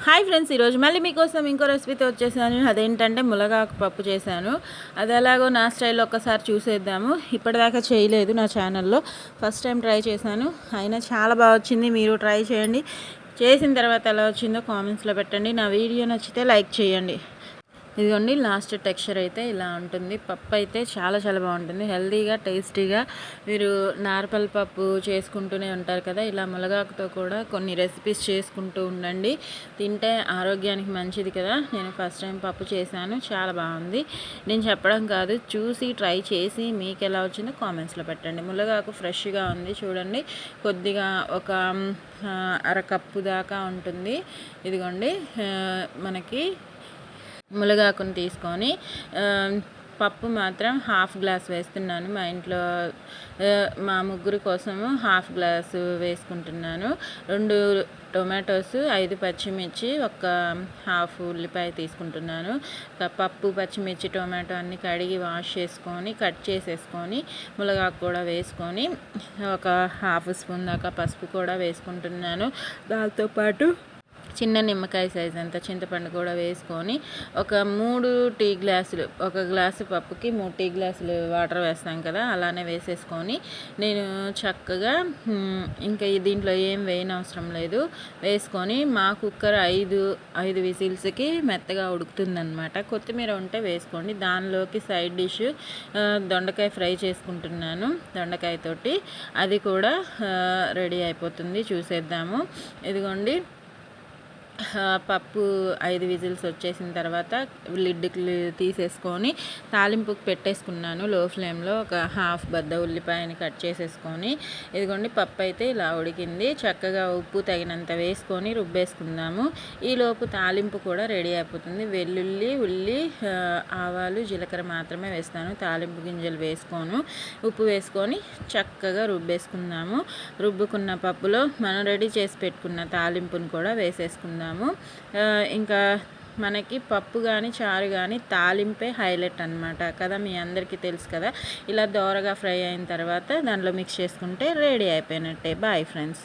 Hi friends, ఈరోజు మళ్ళీ మీకోసం ఇంకో రెసిపీతో వచ్చేసాను. అదేంటంటే ములగాకు పప్పు చేశాను. అది ఎలాగో నా స్టైల్లో ఒక్కసారి చూసేద్దాము. ఇప్పటిదాకా చేయలేదు నా ఛానల్లో, ఫస్ట్ టైం ట్రై చేశాను. అయినా చాలా బాగా వచ్చింది. మీరు ట్రై చేయండి. చేసిన తర్వాత ఎలా వచ్చిందో కామెంట్స్లో పెట్టండి. నా వీడియో నచ్చితే లైక్ చేయండి. ఇదిగోండి, లాస్ట్ టెక్స్చర్ అయితే ఇలా ఉంటుంది. పప్పు అయితే చాలా చాలా బాగుంటుంది, హెల్తీగా టేస్టీగా. మీరు నార్పల్ పప్పు చేసుకుంటూనే ఉంటారు కదా, ఇలా ములగాకుతో కూడా కొన్ని రెసిపీస్ చేసుకుంటూ ఉండండి. తింటే ఆరోగ్యానికి మంచిది కదా. నేను ఫస్ట్ టైం పప్పు చేశాను, చాలా బాగుంది. నేను చెప్పడం కాదు, చూసి ట్రై చేసి మీకు ఎలా వచ్చిందో కామెంట్స్లో పెట్టండి. ములగాకు ఫ్రెష్గా ఉంది చూడండి, కొద్దిగా ఒక అరకప్పు దాకా ఉంటుంది. ఇదిగోండి, మనకి ములగాకుని తీసుకొని పప్పు మాత్రం హాఫ్ గ్లాస్ వేస్తున్నాను. మా ఇంట్లో మా ముగ్గురు కోసము హాఫ్ గ్లాసు వేసుకుంటున్నాను. 2 టొమాటోస్, 5 పచ్చిమిర్చి, ఒక హాఫ్ ఉల్లిపాయ తీసుకుంటున్నాను. పప్పు, పచ్చిమిర్చి, టొమాటో అన్నీ కడిగి వాష్ చేసుకొని కట్ చేసేసుకొని ములగాకు కూడా వేసుకొని ఒక హాఫ్ స్పూన్ దాకా పసుపు కూడా వేసుకుంటున్నాను. దాంతోపాటు చిన్న నిమ్మకాయ సైజ్ అంత చింతపండు కూడా వేసుకొని ఒక 3 టీ గ్లాసులు, ఒక గ్లాసు పప్పుకి 3 టీ గ్లాసులు వాటర్ వేస్తాం కదా, అలానే వేసేసుకొని నేను చక్కగా ఇంకా దీంట్లో ఏం వేయనవసరం లేదు, వేసుకొని మా కుక్కర్ 5 విజిల్స్కి మెత్తగా ఉడుకుతుందనమాట. కొత్తిమీర ఉంటే వేసుకోండి. దానిలోకి సైడ్ డిష్ దొండకాయ ఫ్రై చేసుకుంటున్నాను, దొండకాయతోటి. అది కూడా రెడీ అయిపోతుంది, చూసేద్దాము. ఇదిగోండి, పప్పు 5 విజిల్స్ వచ్చేసిన తర్వాత లిడ్ తీసేసుకొని తాలింపుకి పెట్టేసుకున్నాను లో ఫ్లేమ్లో. ఒక హాఫ్ బద్ద ఉల్లిపాయని కట్ చేసేసుకొని, ఇదిగోండి పప్పు అయితే ఇలా ఉడికింది. చక్కగా ఉప్పు తగినంత వేసుకొని రుబ్బేసుకుందాము. ఈలోపు తాలింపు కూడా రెడీ అయిపోతుంది. వెల్లుల్లి, ఉల్లి, ఆవాలు, జీలకర్ర మాత్రమే వేస్తాను, తాలింపు గింజలు వేసుకోను. ఉప్పు వేసుకొని చక్కగా రుబ్బేసుకుందాము. రుబ్బుకున్న పప్పులో మనం రెడీ చేసి పెట్టుకున్న తాలింపును కూడా వేసేసుకుందాము. ఇంకా మనకి పప్పు కానీ చారు కానీ తాలింపే హైలైట్ అనమాట కదా, మీ అందరికీ తెలుసు కదా. ఇలా దోరగా ఫ్రై అయిన తర్వాత దాంట్లో మిక్స్ చేసుకుంటే రెడీ అయిపోయినట్టే. Bye friends.